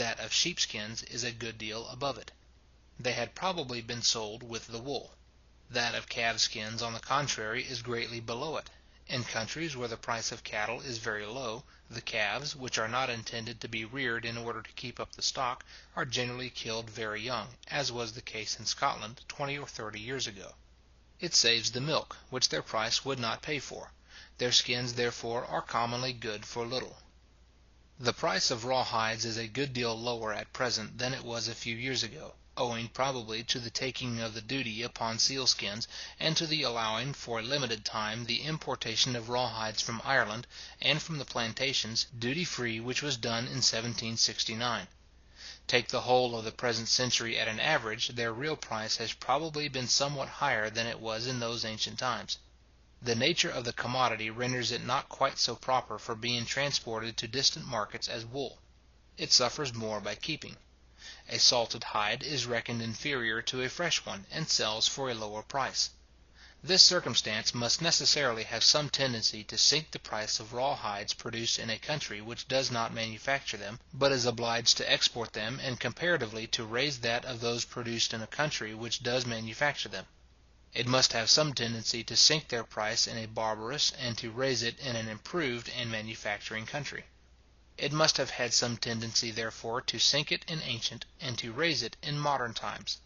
that of sheepskins is a good deal above it. They had probably been sold with the wool. That of calf skins, on the contrary, is greatly below it. In countries where the price of cattle is very low, the calves, which are not intended to be reared in order to keep up the stock, are generally killed very young, as was the case in Scotland 20 or 30 years ago. It saves the milk, which their price would not pay for. Their skins, therefore, are commonly good for little. The price of raw hides is a good deal lower at present than it was a few years ago, owing probably to the taking of the duty upon seal skins, and to the allowing for a limited time the importation of raw hides from Ireland, and from the plantations, duty free, which was done in 1769. Take the whole of the present century at an average, their real price has probably been somewhat higher than it was in those ancient times. The nature of the commodity renders it not quite so proper for being transported to distant markets as wool. It suffers more by keeping. A salted hide is reckoned inferior to a fresh one, and sells for a lower price. This circumstance must necessarily have some tendency to sink the price of raw hides produced in a country which does not manufacture them, but is obliged to export them, and comparatively to raise that of those produced in a country which does manufacture them. It must have some tendency to sink their price in a barbarous, and to raise it in an improved and manufacturing country. It must have had some tendency, therefore, to sink it in ancient, and to raise it in modern times.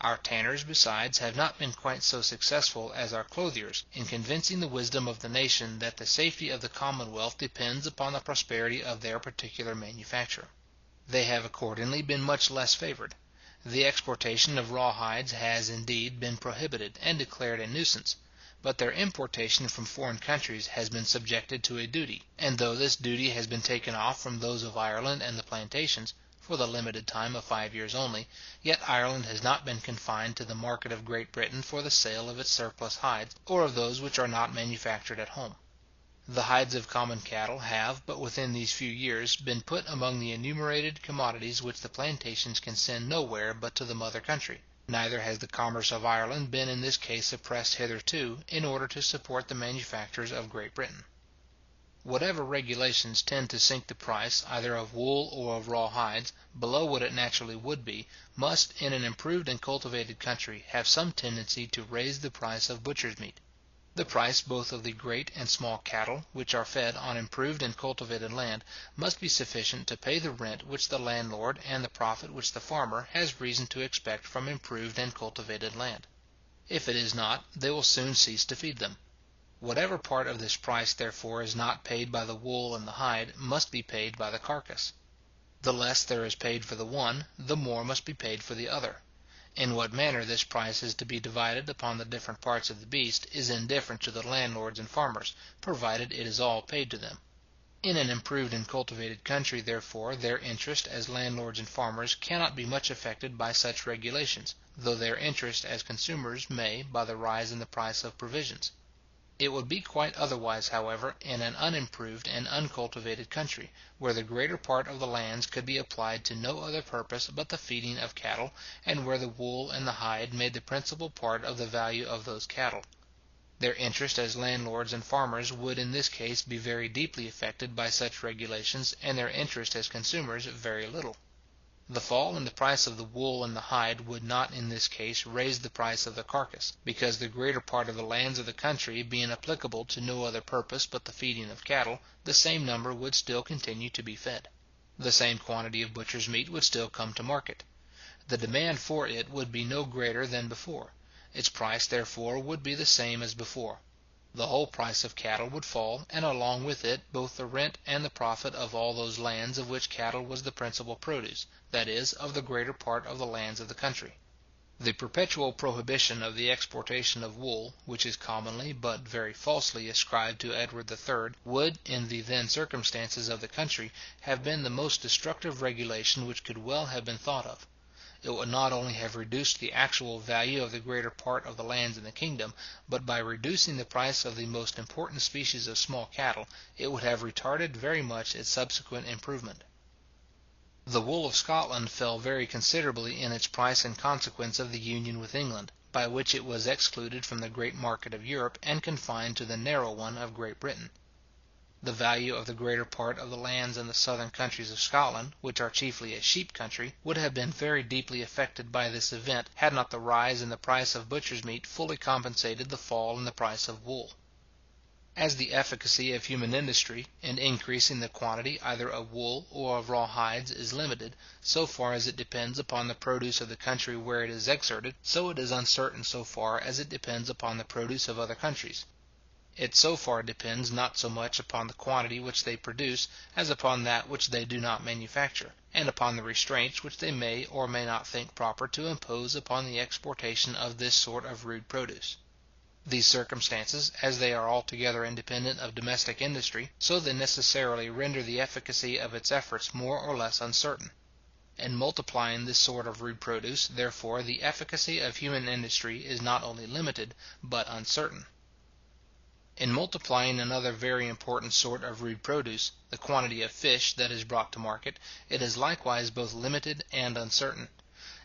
Our tanners, besides, have not been quite so successful as our clothiers, in convincing the wisdom of the nation that the safety of the commonwealth depends upon the prosperity of their particular manufacture. They have accordingly been much less favoured. The exportation of raw hides has, indeed, been prohibited and declared a nuisance, but their importation from foreign countries has been subjected to a duty, and though this duty has been taken off from those of Ireland and the plantations, for the limited time of 5 years only, yet Ireland has not been confined to the market of Great Britain for the sale of its surplus hides, or of those which are not manufactured at home. The hides of common cattle have, but within these few years, been put among the enumerated commodities which the plantations can send nowhere but to the mother country. Neither has the commerce of Ireland been in this case suppressed hitherto, in order to support the manufactures of Great Britain. Whatever regulations tend to sink the price, either of wool or of raw hides, below what it naturally would be, must, in an improved and cultivated country, have some tendency to raise the price of butcher's meat. The price both of the great and small cattle, which are fed on improved and cultivated land, must be sufficient to pay the rent which the landlord, and the profit which the farmer has reason to expect from improved and cultivated land. If it is not, they will soon cease to feed them. Whatever part of this price, therefore, is not paid by the wool and the hide, must be paid by the carcass. The less there is paid for the one, the more must be paid for the other. In what manner this price is to be divided upon the different parts of the beast is indifferent to the landlords and farmers, provided it is all paid to them. In an improved and cultivated country, therefore, their interest as landlords and farmers cannot be much affected by such regulations, though their interest as consumers may by the rise in the price of provisions. It would be quite otherwise, however, in an unimproved and uncultivated country, where the greater part of the lands could be applied to no other purpose but the feeding of cattle, and where the wool and the hide made the principal part of the value of those cattle. Their interest as landlords and farmers would in this case be very deeply affected by such regulations, and their interest as consumers very little. The fall in the price of the wool and the hide would not in this case raise the price of the carcass, because the greater part of the lands of the country being applicable to no other purpose but the feeding of cattle, the same number would still continue to be fed. The same quantity of butcher's meat would still come to market. The demand for it would be no greater than before. Its price, therefore, would be the same as before. The whole price of cattle would fall, and along with it both the rent and the profit of all those lands of which cattle was the principal produce, that is, of the greater part of the lands of the country. The perpetual prohibition of the exportation of wool, which is commonly, but very falsely, ascribed to Edward III., would, in the then circumstances of the country, have been the most destructive regulation which could well have been thought of. It would not only have reduced the actual value of the greater part of the lands in the kingdom, but by reducing the price of the most important species of small cattle, it would have retarded very much its subsequent improvement. The wool of Scotland fell very considerably in its price in consequence of the union with England, by which it was excluded from the great market of Europe, and confined to the narrow one of Great Britain. The value of the greater part of the lands in the southern counties of Scotland, which are chiefly a sheep country, would have been very deeply affected by this event, had not the rise in the price of butcher's meat fully compensated the fall in the price of wool. As the efficacy of human industry, in increasing the quantity either of wool or of raw hides, is limited, so far as it depends upon the produce of the country where it is exerted, so it is uncertain so far as it depends upon the produce of other countries. It so far depends not so much upon the quantity which they produce, as upon that which they do not manufacture, and upon the restraints which they may or may not think proper to impose upon the exportation of this sort of rude produce. These circumstances, as they are altogether independent of domestic industry, so they necessarily render the efficacy of its efforts more or less uncertain. In multiplying this sort of rude produce, therefore, the efficacy of human industry is not only limited, but uncertain. In multiplying another very important sort of rude produce, the quantity of fish that is brought to market, it is likewise both limited and uncertain.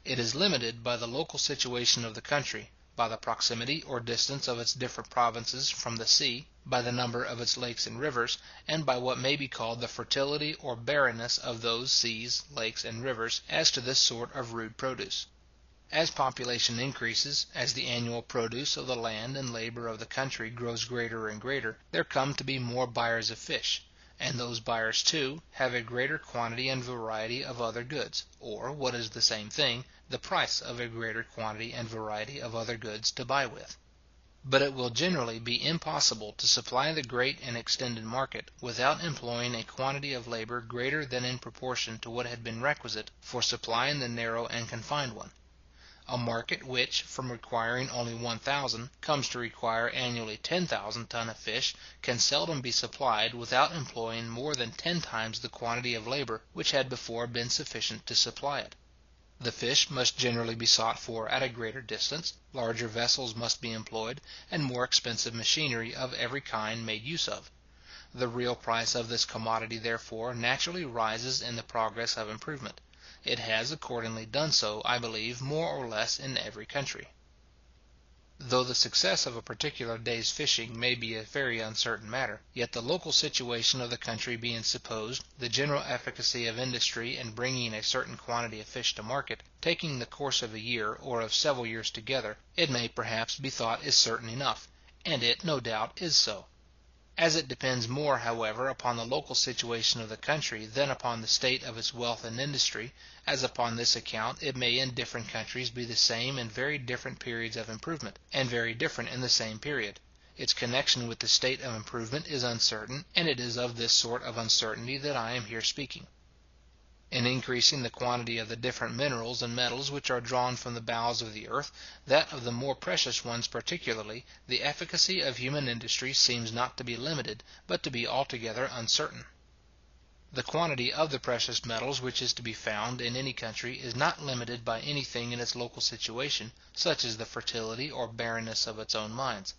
It is limited by the local situation of the country, by the proximity or distance of its different provinces from the sea, by the number of its lakes and rivers, and by what may be called the fertility or barrenness of those seas, lakes, and rivers, as to this sort of rude produce. As population increases, as the annual produce of the land and labour of the country grows greater and greater, there come to be more buyers of fish, and those buyers, too, have a greater quantity and variety of other goods, or, what is the same thing, the price of a greater quantity and variety of other goods to buy with. But it will generally be impossible to supply the great and extended market without employing a quantity of labour greater than in proportion to what had been requisite for supplying the narrow and confined one. A market which, from requiring only 1,000, comes to require annually 10,000 ton of fish, can seldom be supplied without employing more than 10 times the quantity of labour which had before been sufficient to supply it. The fish must generally be sought for at a greater distance, larger vessels must be employed, and more expensive machinery of every kind made use of. The real price of this commodity, therefore, naturally rises in the progress of improvement. It has accordingly done so, I believe, more or less in every country. Though the success of a particular day's fishing may be a very uncertain matter, yet the local situation of the country being supposed, the general efficacy of industry in bringing a certain quantity of fish to market, taking the course of a year or of several years together, it may perhaps be thought is certain enough, and it, no doubt, is so. As it depends more, however, upon the local situation of the country than upon the state of its wealth and industry, as upon this account it may in different countries be the same in very different periods of improvement, and very different in the same period, its connection with the state of improvement is uncertain, and it is of this sort of uncertainty that I am here speaking. In increasing the quantity of the different minerals and metals which are drawn from the bowels of the earth, that of the more precious ones particularly, the efficacy of human industry seems not to be limited, but to be altogether uncertain. The quantity of the precious metals which is to be found in any country is not limited by anything in its local situation, such as the fertility or barrenness of its own mines.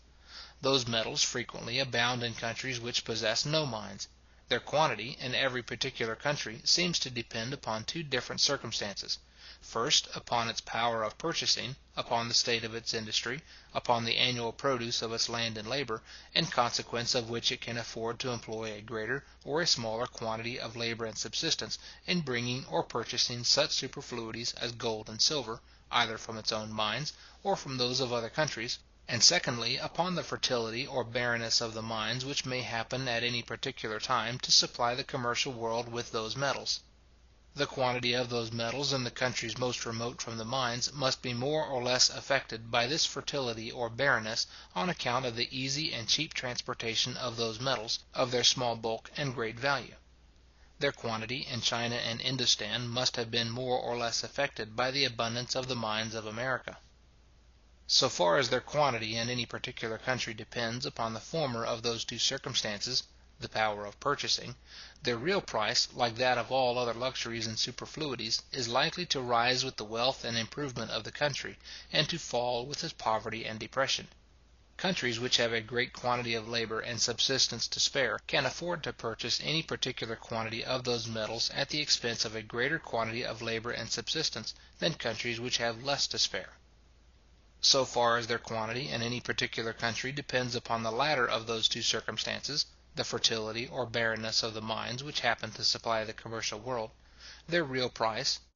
Those metals frequently abound in countries which possess no mines. Their quantity, in every particular country, seems to depend upon two different circumstances. First, upon its power of purchasing, upon the state of its industry, upon the annual produce of its land and labour, in consequence of which it can afford to employ a greater or a smaller quantity of labour and subsistence in bringing or purchasing such superfluities as gold and silver, either from its own mines, or from those of other countries; and secondly, upon the fertility or barrenness of the mines which may happen at any particular time to supply the commercial world with those metals. The quantity of those metals in the countries most remote from the mines must be more or less affected by this fertility or barrenness, on account of the easy and cheap transportation of those metals, of their small bulk and great value. Their quantity in China and Indostan must have been more or less affected by the abundance of the mines of America. So far as their quantity in any particular country depends upon the former of those two circumstances, the power of purchasing, their real price, like that of all other luxuries and superfluities, is likely to rise with the wealth and improvement of the country, and to fall with its poverty and depression. Countries which have a great quantity of labour and subsistence to spare, can afford to purchase any particular quantity of those metals at the expense of a greater quantity of labour and subsistence than countries which have less to spare. So far as their quantity in any particular country depends upon the latter of those two circumstances, the fertility or barrenness of the mines which happen to supply the commercial world, their real price,